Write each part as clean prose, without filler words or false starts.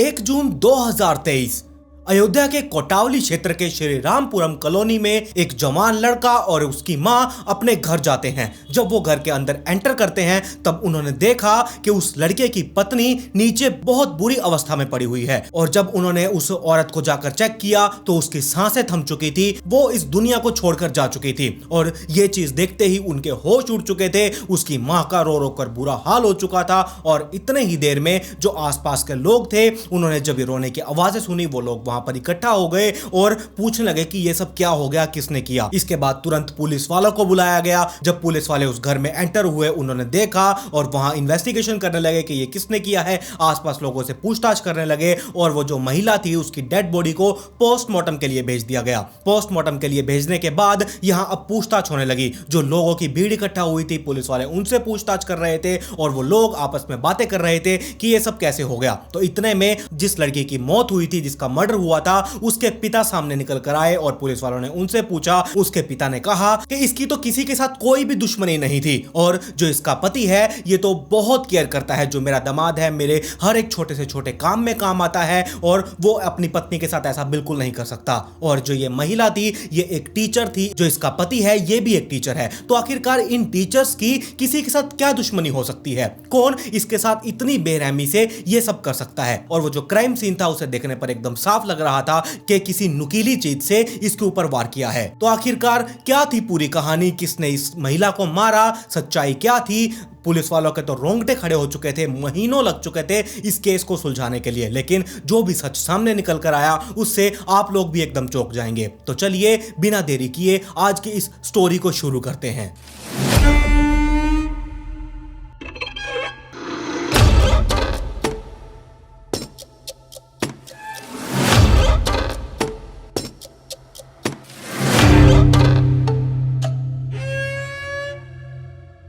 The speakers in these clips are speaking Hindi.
1 जून 2023 अयोध्या के कोटावली क्षेत्र के श्री रामपुरम कॉलोनी में एक जवान लड़का और उसकी मां अपने घर जाते हैं। जब वो घर के अंदर एंटर करते हैं तब उन्होंने देखा कि उस लड़के की पत्नी नीचे बहुत बुरी अवस्था में पड़ी हुई है और जब उन्होंने उस औरत को जाकर चेक किया तो उसकी सांसें थम चुकी थी, वो इस दुनिया को छोड़कर जा चुकी थी और ये चीज देखते ही उनके होश उड़ चुके थे। उसकी मां का रो रो कर बुरा हाल हो चुका था और इतने ही देर में जो आसपास के लोग थे उन्होंने जब ये रोने की आवाजें सुनी वो लोग वहां पर इकट्ठा हो गए और पूछने लगे कि ये सब क्या हो गया, किसने किया। इसके बाद तुरंत पुलिस वालों को बुलाया गया। जब पुलिस वाले उस घर में एंटर हुए उन्होंने देखा और वहां इन्वेस्टिगेशन करने लगे कि ये किसने किया है। आसपास लोगों से पूछताछ करने लगे और वो जो महिला थी उसकी डेड बॉडी को पोस्टमार्टम के लिए भेज दिया गया। पोस्टमार्टम के लिए भेजने के बाद यहां अब पूछताछ होने लगी। जो लोगों की भीड़ इकट्ठा हुई थी पुलिस वाले उनसे पूछताछ कर रहे थे और वो लोग आपस में बातें कर रहे थे कि ये सब कैसे हो गया। तो इतने में जिस लड़की की मौत हुई थी, जिसका मर्डर हुआ था, उसके पिता सामने निकल कर आए और पुलिस वालों ने उनसे पूछा। उसके पिता ने कहा कि इसकी तो किसी के साथ कोई भी दुश्मनी नहीं थी और जो इसका पति है ये तो बहुत केयर करता है। जो मेरा दामाद है मेरे हर एक छोटे से छोटे काम में काम आता है और वो अपनी पत्नी के साथ ऐसा बिल्कुल नहीं कर सकता। और जो ये महिला थी ये एक टीचर थी, जो इसका पति है ये भी एक टीचर है। तो आखिरकार इन टीचर्स की किसी के साथ क्या दुश्मनी हो सकती है? कौन इसके साथ इतनी बेरहमी से ये सब कर सकता है? और वो जो क्राइम सीन था उसे देखने पर एकदम साफ लग रहा था कि किसी नुकीली चीज से इसके ऊपर वार किया है। तो आखिरकार क्या थी पूरी कहानी? किसने इस महिला को मारा? सच्चाई क्या थी? पुलिस वालों के तो रोंगटे खड़े हो चुके थे, महीनों लग चुके थे इस केस को सुलझाने के लिए, लेकिन जो भी सच सामने निकल कर आया उससे आप लोग भी एकदम चौंक जाएंगे। तो चलिए बिना देरी किए आज की इस स्टोरी को शुरू करते हैं।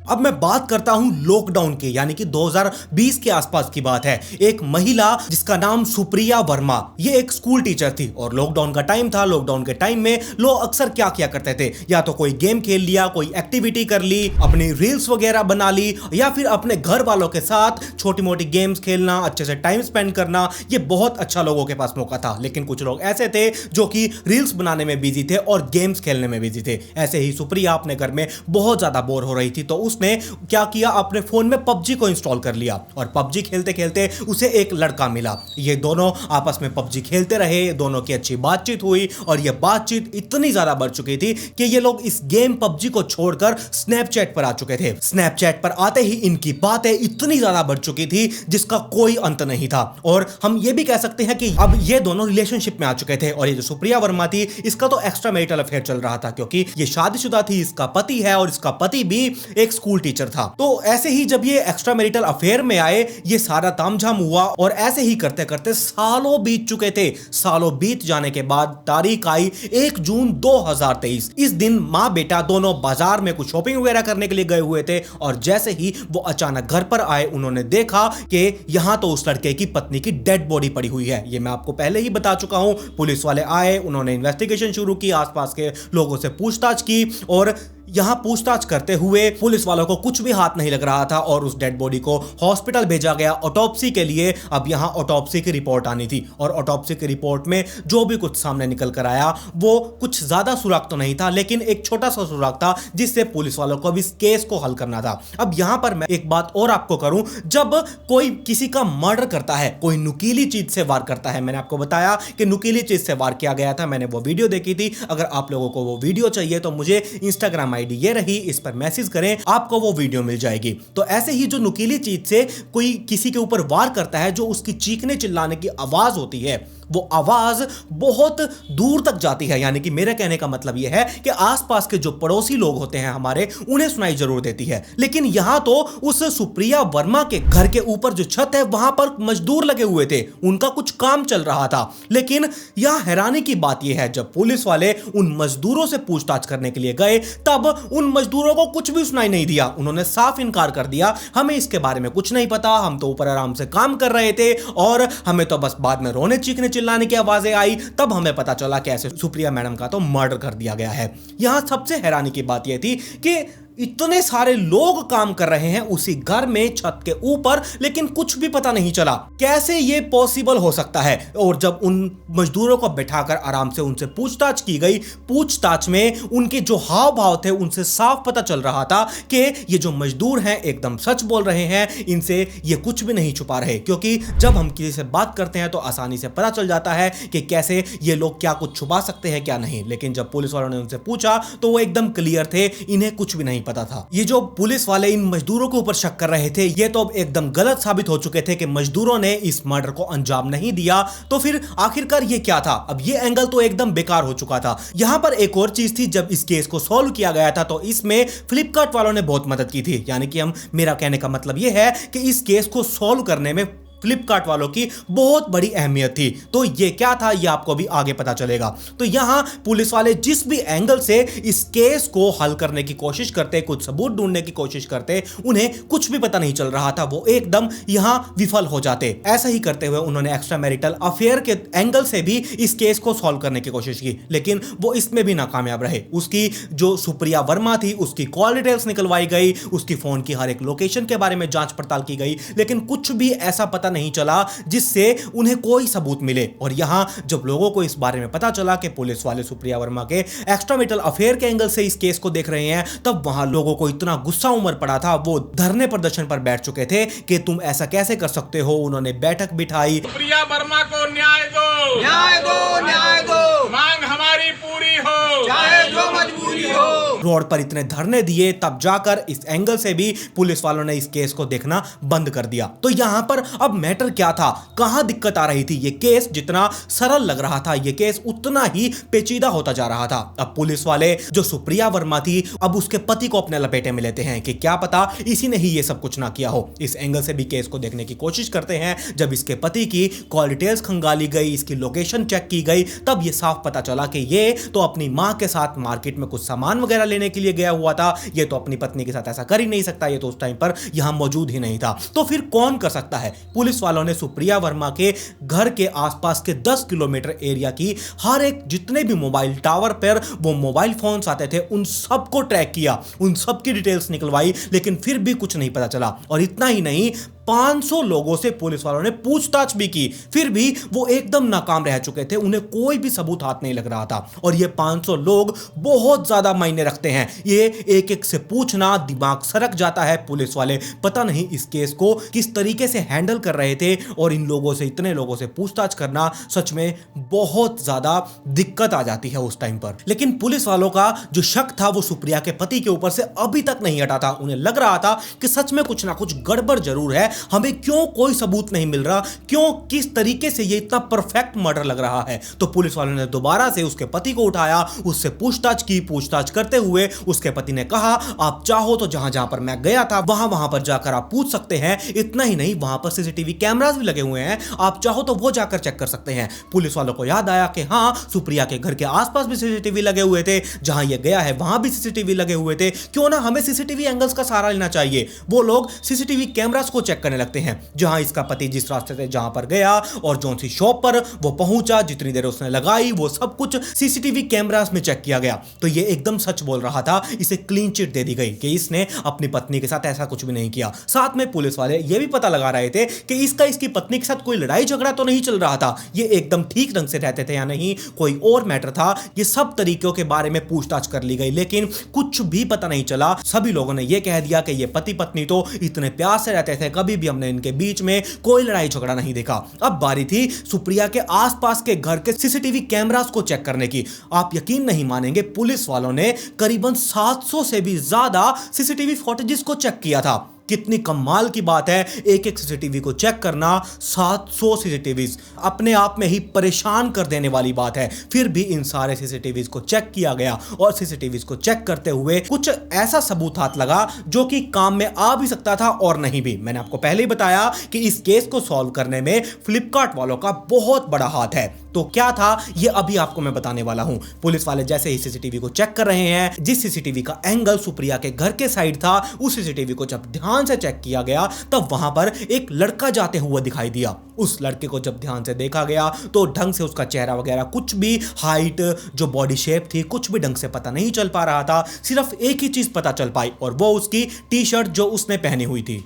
अब मैं बात करता हूं लॉकडाउन की, यानी कि 2020 के आसपास की बात है। एक महिला जिसका नाम सुप्रिया वर्मा, ये एक स्कूल टीचर थी और लॉकडाउन का टाइम था। लॉकडाउन के टाइम में लोग अक्सर क्या किया करते थे, या तो कोई गेम खेल लिया, कोई एक्टिविटी कर ली, अपनी रील्स वगैरह बना ली, या फिर अपने घर वालों के साथ छोटी मोटी गेम्स खेलना, अच्छे से टाइम स्पेंड करना। ये बहुत अच्छा लोगों के पास मौका था। लेकिन कुछ लोग ऐसे थे जो कि रील्स बनाने में बिजी थे और गेम्स खेलने में बिजी थे। ऐसे ही सुप्रिया अपने घर में बहुत ज्यादा बोर हो रही थी तो उसने क्या किया, अपने फोन में पबजी को इंस्टॉल कर लिया और पबजी खेलते खेलते उसे एक लड़का मिला। ये दोनों आपस में पबजी खेलते रहे, दोनों की अच्छी बातचीत हुई और ये बातचीत इतनी ज्यादा बढ़ चुकी थी कि ये लोग इस गेम पबजी को छोड़कर स्नैपचैट पर आ चुके थे। स्नैपचैट पर आते ही इनकी बातें इतनी ज्यादा बढ़ चुकी थी जिसका कोई अंत नहीं था। और हम ये भी कह सकते हैं कि अब ये दोनों रिलेशनशिप में आ चुके थे। और ये जो सुप्रिया वर्मा थी इसका तो एक्स्ट्रा मैरिटल अफेयर चल रहा था, क्योंकि ये शादीशुदा थी, इसका पति है और इसका पति भी एक स्कूल टीचर था। तो ऐसे ही जब ये एक्स्ट्रा मैरिटल अफेयर में आए ये सारा तामझाम हुआ और ऐसे ही करते करते सालों बीत चुके थे। सालों बीत जाने के बाद तारीख आई 1 जून 2023। इस दिन मां बेटा दोनों बाजार में कुछ शॉपिंग वगैरह करने के लिए गए हुए थे और जैसे ही वो अचानक घर पर आए उन्होंने देखा कि यहां तो उस लड़के की पत्नी की डेड बॉडी पड़ी हुई है। ये मैं आपको पहले ही बता चुका हूं। पुलिस वाले आए, उन्होंने इन्वेस्टिगेशन शुरू की, आसपास के लोगों से पूछताछ की और यहां पूछताछ करते हुए पुलिस वालों को कुछ भी हाथ नहीं लग रहा था और उस डेड बॉडी को हॉस्पिटल भेजा गया ऑटोप्सी के लिए। अब यहां ऑटोप्सी की रिपोर्ट आनी थी और ऑटोप्सी की रिपोर्ट में जो भी कुछ सामने निकल कर आया वो कुछ ज्यादा सुराग तो नहीं था, लेकिन एक छोटा सा सुराग था जिससे पुलिस वालों को अब इस केस को हल करना था। अब यहां पर मैं एक बात और आपको करूं, जब कोई किसी का मर्डर करता है, कोई नुकीली चीज से वार करता है, मैंने आपको बताया कि नुकीली चीज से वार किया गया था, मैंने वो वीडियो देखी थी। अगर आप लोगों को वो वीडियो चाहिए तो मुझे इंस्टाग्राम आईडी ये रही, इस पर मैसेज करें, आपको वो वीडियो मिल जाएगी। तो ऐसे ही जो नुकीली चीज से कोई किसी के ऊपर वार करता है, जो उसकी चीखने चिल्लाने की आवाज होती है वो आवाज बहुत दूर तक जाती है। यानी कि मेरे कहने का मतलब यह है कि आसपास के जो पड़ोसी लोग होते हैं हमारे, उन्हें सुनाई जरूर देती है। लेकिन यहां तो उस सुप्रिया वर्मा के घर के ऊपर जो छत है वहां पर मजदूर लगे हुए थे, उनका कुछ काम चल रहा था। लेकिन यहां हैरानी की बात यह है, जब पुलिस वाले उन मजदूरों से पूछताछ करने के लिए गए तब उन मजदूरों को कुछ भी सुनाई नहीं दिया। उन्होंने साफ इनकार कर दिया, हमें इसके बारे में कुछ नहीं पता, हम तो ऊपर आराम से काम कर रहे थे और हमें तो बस बाद में रोने चीखने चिल्लाने की आवाजें आई, तब हमें पता चला कि ऐसे सुप्रिया मैडम का तो मर्डर कर दिया गया है। यहां सबसे हैरानी की बात यह थी कि इतने सारे लोग काम कर रहे हैं उसी घर में छत के ऊपर, लेकिन कुछ भी पता नहीं चला। कैसे ये पॉसिबल हो सकता है? और जब उन मजदूरों को बिठाकर आराम से उनसे पूछताछ की गई, पूछताछ में उनके जो हाव भाव थे उनसे साफ पता चल रहा था कि ये जो मजदूर हैं एकदम सच बोल रहे हैं, इनसे ये कुछ भी नहीं छुपा रहे। क्योंकि जब हम किसी से बात करते हैं तो आसानी से पता चल जाता है कि कैसे ये लोग क्या कुछ छुपा सकते हैं क्या नहीं। लेकिन जब पुलिस वालों ने उनसे पूछा तो वो एकदम क्लियर थे, इन्हें कुछ भी नहीं पता था। ये जो पुलिस वाले इन मजदूरों के ऊपर शक कर रहे थे, ये तो अब एकदम गलत साबित हो चुके थे कि मजदूरों ने इस मर्डर को अंजाम नहीं दिया। तो फिर आखिरकार ये क्या था? अब ये एंगल तो एकदम बेकार हो चुका था। यहां पर एक और चीज थी, जब इस केस को सॉल्व किया गया था तो इसमें फ्लिपकार्ट वालों ने बहुत मदद की थी। यानी कि मेरा कहने का मतलब यह है कि इस केस को सॉल्व करने में फ्लिपकार्ट वालों की बहुत बड़ी अहमियत थी। तो ये क्या था ये आपको भी आगे पता चलेगा। तो यहां पुलिस वाले जिस भी एंगल से इस केस को हल करने की कोशिश करते, कुछ सबूत ढूंढने की कोशिश करते, उन्हें कुछ भी पता नहीं चल रहा था, वो एकदम यहां विफल हो जाते। ऐसा ही करते हुए उन्होंने एक्स्ट्रा मैरिटल अफेयर के एंगल से भी इस केस को सॉल्व करने की कोशिश की, लेकिन वो इसमें भी नाकामयाब रहे। उसकी जो सुप्रिया वर्मा थी उसकी कॉल डिटेल्स निकलवाई गई, उसकी फोन की हर एक लोकेशन के बारे में जांच पड़ताल की गई, लेकिन कुछ भी ऐसा पता नहीं चला जिससे उन्हें कोई सबूत मिले। और यहां जब लोगों को इस बारे में पता चला कि पुलिस वाले सुप्रिया वर्मा के एक्स्ट्रा मैरिटल अफेयर के एंगल से इस केस को देख रहे हैं, तब वहां लोगों को इतना गुस्सा उमड़ पड़ा था, वो धरने प्रदर्शन पर बैठ चुके थे कि तुम ऐसा कैसे कर सकते हो। उन्होंने बैठक बिठाई, सुप्रिया वर्मा को न्याय दो, न्याय दो, न्याय दो, मांग हमारी पूरी हो, चाहे जो मजबूरी हो। रोड पर इतने धरने दिए, तब जाकर इस एंगल से भी पुलिस वालों ने इस केस को देखना बंद कर दिया। तो यहां पर अब मैटर क्या था, कहां दिक्कत आ रही थी? ये केस जितना सरल लग रहा था, ये केस उतना ही पेचीदा होता जा रहा था। अब पुलिस वाले जो सुप्रिया वर्मा थी, अब उसके पति को अपने लपेटे में लेते हैं कि क्या पता इसी ने ही ये सब कुछ ना किया हो। इस एंगल से भी केस को देखने की कोशिश करते हैं। जब इसके पति की कॉल डिटेल्स खंगाली गई, इसकी लोकेशन चेक की गई, तब ये साफ पता चला कि ये तो अपनी मां के साथ मार्केट में कुछ सामान वगैरह लेने के लिए गया हुआ था। ये तो अपनी पत्नी के साथ ऐसा कर ही नहीं सकता, ये तो उस टाइम पर यहां मौजूद ही नहीं था। तो फिर कौन कर सकता है? पुलिस वालों ने सुप्रिया वर्मा के घर के आसपास के 10 किलोमीटर एरिया की हर एक जितने भी मोबाइल टावर पर वो मोबाइल फोन्स आते थे, उन सबको ट्रैक किया, उन सब की डिटेल्स निकलवाई, लेकिन फिर भी कुछ नहीं पता चला। और इतना ही नहीं, 500 लोगों से पुलिस वालों ने पूछताछ भी की, फिर भी वो एकदम नाकाम रह चुके थे, उन्हें कोई भी सबूत हाथ नहीं लग रहा था। और ये 500 लोग बहुत ज्यादा मायने रखते हैं, ये एक एक से पूछना दिमाग सरक जाता है। पुलिस वाले पता नहीं इस केस को किस तरीके से हैंडल कर रहे थे, और इन लोगों से, इतने लोगों से पूछताछ करना सच में बहुत ज्यादा दिक्कत आ जाती है उस टाइम पर। लेकिन पुलिस वालों का जो शक था वो सुप्रिया के पति के ऊपर से अभी तक नहीं हटा था। उन्हें लग रहा था कि सच में कुछ ना कुछ गड़बड़ जरूर है, हमें क्यों कोई सबूत नहीं मिल रहा, क्यों किस तरीके से ये इतना परफेक्ट मर्डर लग रहा है। तो पुलिस वालों ने दोबारा से उसके पति को उठाया, उससे पूछताछ की। पूछताछ करते हुए उसके पति ने कहा, आप चाहो तो जहां जहां पर मैं गया था वहां पर जाकर आप पूछ सकते हैं। इतना ही नहीं, वहां पर सीसीटीवी कैमरास भी लगे हुए हैं, आप चाहो तो वो जाकर चेक कर सकते हैं। पुलिस वालों को याद आया कि हाँ, सुप्रिया के घर के आसपास भी सीसीटीवी लगे हुए थे, जहां ये गया है वहां भी सीसीटीवी लगे हुए थे, क्यों ना हमें सीसीटीवी एंगल्स का सहारा लेना चाहिए। वो लोग सीसीटीवी कैमरास को चेक करने लगते हैं, जहां इसका पति जिस रास्ते से जहां पर गया और जौन सी शॉप पर वो पहुंचा, जितनी देर उसने लगाई, वो सब कुछ सीसीटीवी कैमरास में चेक किया गया। तो ये एकदम सच बोल रहा था, इसे क्लीन चिट दे दी गई कि इसने अपनी पत्नी के साथ ऐसा कुछ भी नहीं किया। साथ में पुलिस वाले ये भी पता लगा रहे थे कि इसकी पत्नी के साथ कोई लड़ाई झगड़ा तो नहीं चल रहा था, ये एकदम ठीक ढंग से रहते थे या नहीं, कोई और मैटर था। ये सब तरीकों के बारे में पूछताछ कर ली गई, लेकिन कुछ भी पता नहीं चला। सभी लोगों ने यह कह दिया कि ये पति पत्नी तो इतने प्यार से रहते थे, कभी भी हमने इनके बीच में कोई लड़ाई झगड़ा नहीं देखा। अब बारी थी सुप्रिया के आसपास के घर के सीसीटीवी कैमरास को चेक करने की। आप यकीन नहीं मानेंगे, पुलिस वालों ने करीबन 700 से भी ज्यादा सीसीटीवी फुटेजेस को चेक किया था। कितनी कमाल की बात है, एक एक सीसीटीवी को चेक करना, 700 सीसीटीवीज, अपने आप में ही परेशान कर देने वाली बात है। फिर भी इन सारे सीसीटीवीज को चेक किया गया, और सीसीटीवीज को चेक करते हुए कुछ ऐसा सबूत हाथ लगा जो कि काम में आ भी सकता था और नहीं भी। मैंने आपको पहले ही बताया कि इस केस को सॉल्व करने में फ्लिपकार्ट वालों का बहुत बड़ा हाथ है। तो क्या था ये अभी आपको मैं बताने वाला हूं। पुलिस वाले जैसे ही सीसीटीवी को चेक कर रहे हैं, जिस सीसीटीवी का एंगल सुप्रिया के घर के साइड था, उस सीसीटीवी को जब ध्यान से चेक किया गया, तब वहां पर एक लड़का जाते हुए दिखाई दिया। उस लड़के को जब ध्यान से देखा गया तो ढंग से उसका चेहरा वगैरह कुछ भी, हाइट, जो बॉडी शेप थी, कुछ भी ढंग से पता नहीं चल पा रहा था। सिर्फ एक ही चीज पता चल पाई और वो उसकी टी शर्ट जो उसने पहनी हुई थी,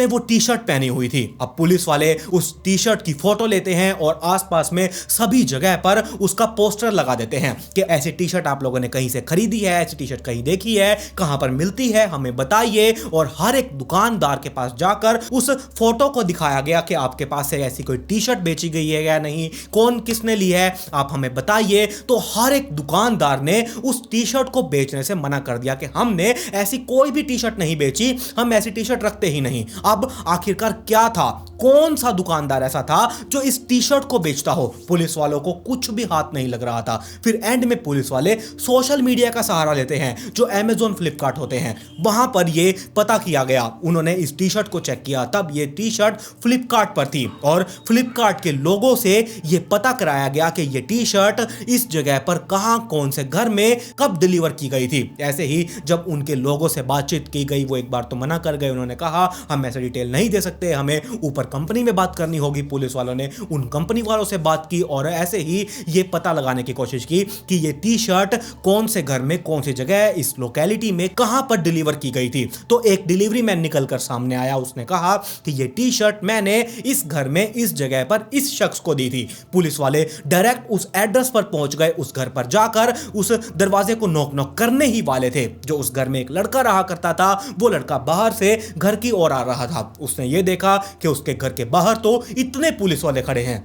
वो टी शर्ट पहनी हुई थी। अब पुलिस वाले उस टी शर्ट की फोटो लेते हैं और आसपास में सभी जगह पर उसका पोस्टर लगा देते हैं कि ऐसी टी शर्ट आप लोगों ने कहीं से खरीदी है, ऐसी टी शर्ट कहीं देखी है, कहां पर मिलती है, हमें बताइए। और हर एक दुकानदार के पास जाकर उस फोटो को दिखाया गया कि आपके पास से ऐसी कोई टी शर्ट बेची गई है या नहीं, कौन किसने ली है, आप हमें बताइए। तो हर एक दुकानदार ने उस टी शर्ट को बेचने से मना कर दिया कि हमने ऐसी कोई भी टी शर्ट नहीं बेची, हम ऐसी टी शर्ट रखते ही नहीं। अब आखिरकार क्या था, कौन सा दुकानदार ऐसा था जो इस टी शर्ट को बेचता हो? पुलिस वालों को कुछ भी हाथ नहीं लग रहा था। फिर एंड में पुलिस वाले सोशल मीडिया का सहारा लेते हैं, जो अमेज़न, फ्लिपकार्ट होते हैं। वहां पर ये पता किया गया, उन्होंने इस टी शर्ट को चेक किया, तब ये टी शर्ट फ्लिपकार्ट पर थी और फ्लिपकार्ट के लोगों से ये पता कराया गया कि ये टी शर्ट इस जगह पर कहां, कौन से घर में, कब डिलीवर की गई थी। ऐसे ही जब उनके लोगों से बातचीत की गई, वो एक बार तो मना कर गए, उन्होंने कहा हम ऐसे डिटेल नहीं दे सकते, हमें ऊपर कंपनी में बात करनी होगी। पुलिस वालों ने उन कंपनी वालों से बात की और ऐसे ही ये पता लगाने की कोशिश की कि ये टी शर्ट कौन से घर में, कौन सी जगह, इस लोकेलिटी में कहां पर डिलीवर की गई थी। तो एक डिलीवरी मैन निकलकर सामने आया, उसने कहा कि ये टी शर्ट मैंने इस घर में, इस जगह पर, इस शख्स को दी थी। पुलिस वाले डायरेक्ट उस एड्रेस पर पहुंच गए, उस घर पर जाकर उस दरवाजे को नॉक नॉक करने ही वाले थे। जो उस घर में एक लड़का रहा करता था, वो लड़का बाहर से घर की ओर आ रहा था। उसने ये देखा कि उसके घर के बाहर तो इतने पुलिस वाले खड़े हैं।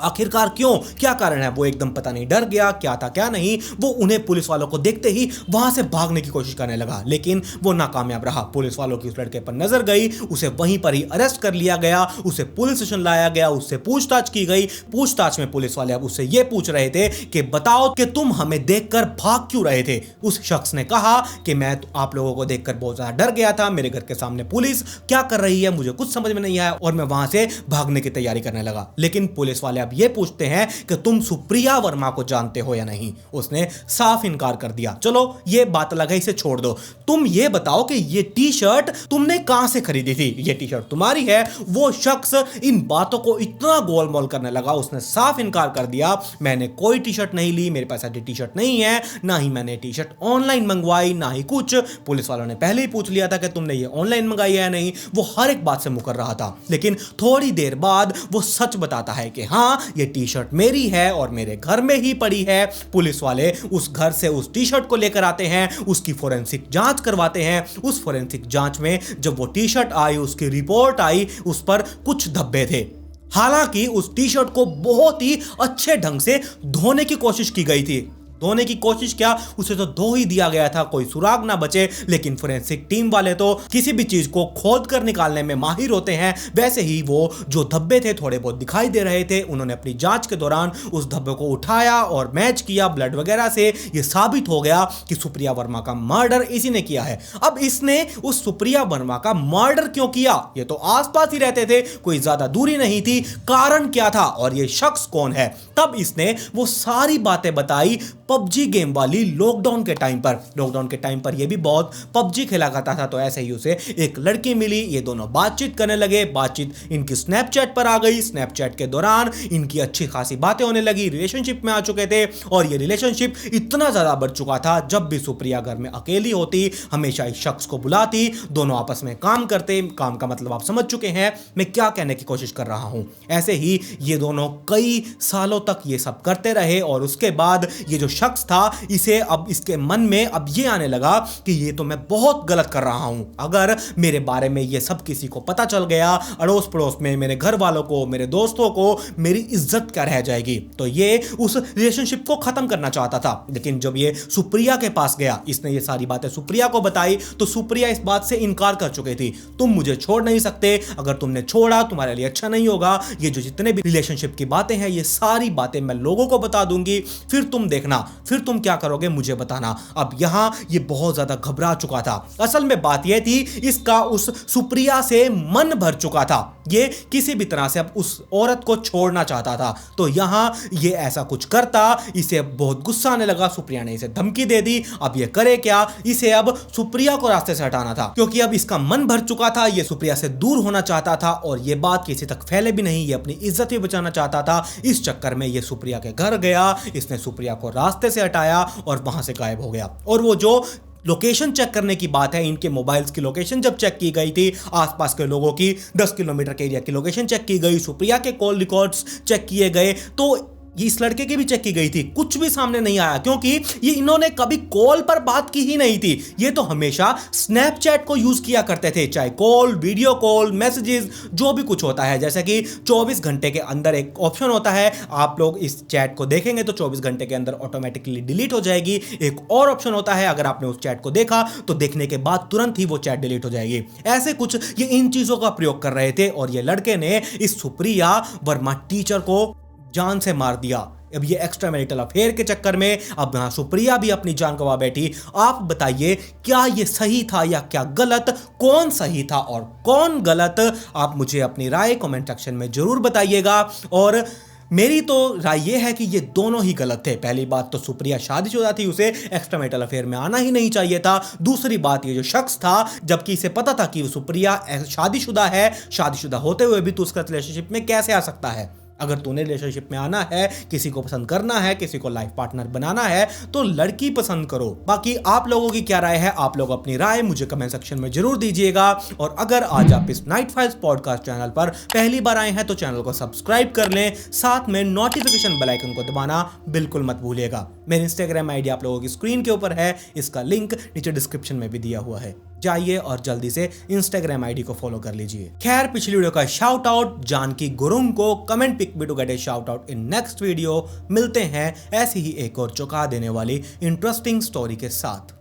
आखिरकार क्यों, क्या कारण है, वो एकदम पता नहीं, डर गया, क्या था क्या नहीं। वो उन्हें पुलिस वालों को देखते ही वहां से भागने की कोशिश करने लगा, लेकिन वो नाकामयाब रहा। पुलिस वालों की उस लड़के पर नजर गई, उसे वहीं पर ही अरेस्ट कर लिया गया, उसे पुलिस स्टेशन लाया गया, उससे पूछताछ की गई। पूछताछ में पुलिस वाले अब उससे ये पूछ रहे थे कि बताओ कि तुम हमें देखकर भाग क्यों रहे थे। उस शख्स ने कहा कि मैं आप लोगों को देखकर बहुत ज्यादा डर गया था, मेरे घर के सामने पुलिस क्या कर रही है मुझे कुछ समझ में नहीं आया और मैं वहां से भागने की तैयारी करने लगा। लेकिन पुलिस वाले ये पूछते हैं कि तुम सुप्रिया वर्मा को जानते हो या नहीं। उसने साफ इनकार कर दिया। चलो ये बात लगा, इसे छोड़ दो। तुम ये बताओ कि ये टी शर्ट तुमने कहां से खरीदी थी, ये टी शर्ट तुम्हारी है। वो शख्स इन बातों को इतना गोलमोल करने लगा, उसने साफ इनकार कर दिया, मैंने कोई टी शर्ट नहीं ली, मेरे पास ऐसी टी शर्ट नहीं है, ना ही मैंने टी शर्ट ऑनलाइन मंगवाई, ना ही कुछ। पुलिस वालों ने पहले ही पूछ लिया था कि तुमने ये ऑनलाइन मंगाई है या नहीं। वो हर एक बात से मुकर रहा था, लेकिन थोड़ी देर बाद वो सच बताता है कि हाँ ये टी शर्ट मेरी है और मेरे घर में ही पड़ी है। पुलिस वाले उस घर से उस टी शर्ट को लेकर आते हैं, उसकी फोरेंसिक जांच करवाते हैं। उस फोरेंसिक जांच में जब वो टी शर्ट आई, उसकी रिपोर्ट आई, उस पर कुछ धब्बे थे। हालांकि उस टी शर्ट को बहुत ही अच्छे ढंग से धोने की कोशिश की गई थी। धोने की कोशिश क्या, उसे तो धो ही दिया गया था, कोई सुराग ना बचे। लेकिन फोरेंसिक टीम वाले तो किसी भी चीज को खोद कर निकालने में माहिर होते हैं। वैसे ही वो जो धब्बे थे थोड़े बहुत दिखाई दे रहे थे, उन्होंने अपनी जांच के दौरान उस धब्बे को उठाया और मैच किया ब्लड वगैरह से। ये साबित हो गया कि सुप्रिया वर्मा का मर्डर इसी ने किया है। अब इसने उस सुप्रिया वर्मा का मर्डर क्यों किया, ये तो आसपास ही रहते थे, कोई ज्यादा दूरी नहीं थी, कारण क्या था और ये शख्स कौन है। तब इसने वो सारी बातें बताई पबजी गेम वाली लॉकडाउन के टाइम पर। लॉकडाउन के टाइम पर ये भी बहुत पबजी खेला करता था, तो ऐसे ही उसे एक लड़की मिली, ये दोनों बातचीत करने लगे। बातचीत इनकी स्नैपचैट पर आ गई। स्नैपचैट के दौरान इनकी अच्छी खासी बातें होने लगी, रिलेशनशिप में आ चुके थे और ये रिलेशनशिप इतना ज्यादा बढ़ चुका था, जब भी सुप्रिया घर में अकेली होती हमेशा इस शख्स को बुलाती, दोनों आपस में काम करते। काम का मतलब आप समझ चुके हैं मैं क्या कहने की कोशिश कर रहा हूं। ऐसे ही ये दोनों कई सालों तक ये सब करते रहे और उसके बाद ये जो शख्स था, इसे अब इसके मन में अब ये आने लगा कि ये तो मैं बहुत गलत कर रहा हूं। अगर मेरे बारे में ये सब किसी को पता चल गया, अड़ोस पड़ोस में मेरे घर वालों को, मेरे दोस्तों को, मेरी इज्जत क्या रह जाएगी। तो ये उस रिलेशनशिप को खत्म करना चाहता था। लेकिन जब ये सुप्रिया के पास गया, इसने ये सारी बातें सुप्रिया को बताई, तो सुप्रिया इस बात से इनकार कर चुकी थी। तुम मुझे छोड़ नहीं सकते, अगर तुमने छोड़ा तुम्हारे लिए अच्छा नहीं होगा। ये जो जितने भी रिलेशनशिप की बातें हैं, ये सारी बातें मैं लोगों को बता दूंगी, फिर तुम देखना फिर तुम क्या करोगे मुझे बताना। अब यहां ये बहुत ज्यादा घबरा चुका था। असल में बात यह थी, इसका उस सुप्रिया से मन भर चुका था। ये किसी भी तरह से अब उस औरत को छोड़ना चाहता था। तो यहां ये ऐसा कुछ करता, इसे बहुत गुस्सा आने लगा। सुप्रिया ने इसे धमकी दे दी। अब ये करे क्या, इसे अब सुप्रिया को रास्ते से हटाना था, क्योंकि अब इसका मन भर चुका था। ये सुप्रिया से दूर होना चाहता था और ये बात किसी तक फैले भी नहीं। ये अपनी इज्जत भी बचाना चाहता था। इस चक्कर में ये सुप्रिया के घर गया, इसने सुप्रिया को रास्ते से हटाया और वहां से गायब हो गया। और वो जो लोकेशन चेक करने की बात है, इनके मोबाइल्स की लोकेशन जब चेक की गई थी, आसपास के लोगों की 10 किलोमीटर के एरिया की लोकेशन चेक की गई, सुप्रिया के कॉल रिकॉर्ड्स चेक किए गए, तो ये इस लड़के की भी चेक की गई थी। कुछ भी सामने नहीं आया, क्योंकि ये इन्होंने कभी कॉल पर बात की ही नहीं थी। ये तो हमेशा स्नैपचैट को यूज किया करते थे, चाहे कॉल, वीडियो कॉल, मैसेजेस, जो भी कुछ होता है। जैसे कि 24 घंटे के अंदर एक ऑप्शन होता है, आप लोग इस चैट को देखेंगे तो 24 घंटे के अंदर ऑटोमेटिकली डिलीट हो जाएगी। एक और ऑप्शन होता है, अगर आपने उस चैट को देखा तो देखने के बाद तुरंत ही वो चैट डिलीट हो जाएगी। ऐसे कुछ ये इन चीजों का प्रयोग कर रहे थे और ये लड़के ने इस सुप्रिया वर्मा टीचर को जान से मार दिया। अब ये एक्स्ट्रा मैरिटल अफेयर के चक्कर में अब यहां सुप्रिया भी अपनी जान गंवा बैठी। आप बताइए, क्या ये सही था या क्या गलत? कौन सही था और कौन गलत? आप मुझे अपनी राय कमेंट सेक्शन में जरूर बताइएगा। और मेरी तो राय ये है कि ये दोनों ही गलत थे। पहली बात तो सुप्रिया शादीशुदा थी, उसे एक्स्ट्रा मैरिटल अफेयर में आना ही नहीं चाहिए था। दूसरी बात, ये जो शख्स था, जबकि इसे पता था कि सुप्रिया शादीशुदा है, शादीशुदा होते हुए भी तो उसका रिलेशनशिप में कैसे आ सकता है? अगर तूने रिलेशनशिप में आना है, किसी को पसंद करना है, किसी को लाइफ पार्टनर बनाना है, तो लड़की पसंद करो। बाकी आप लोगों की क्या राय है? आप लोग अपनी राय मुझे कमेंट सेक्शन में जरूर दीजिएगा। और अगर आज आप इस नाइट फाइल्स पॉडकास्ट चैनल पर पहली बार आए हैं तो चैनल को सब्सक्राइब कर लें, साथ में नोटिफिकेशन बेल आइकन को दबाना बिल्कुल मत भूलिएगा। मेरी इंस्टाग्राम आईडी आप लोगों की स्क्रीन के ऊपर है, इसका लिंक नीचे डिस्क्रिप्शन में भी दिया हुआ है। जाइए और जल्दी से इंस्टाग्राम आईडी को फॉलो कर लीजिए। खैर, पिछली वीडियो का शाउट आउट जानकी गुरुंग को, comment pick me to get a shout out in next video. मिलते हैं ऐसी ही एक और चौंका देने वाली इंटरेस्टिंग स्टोरी के साथ।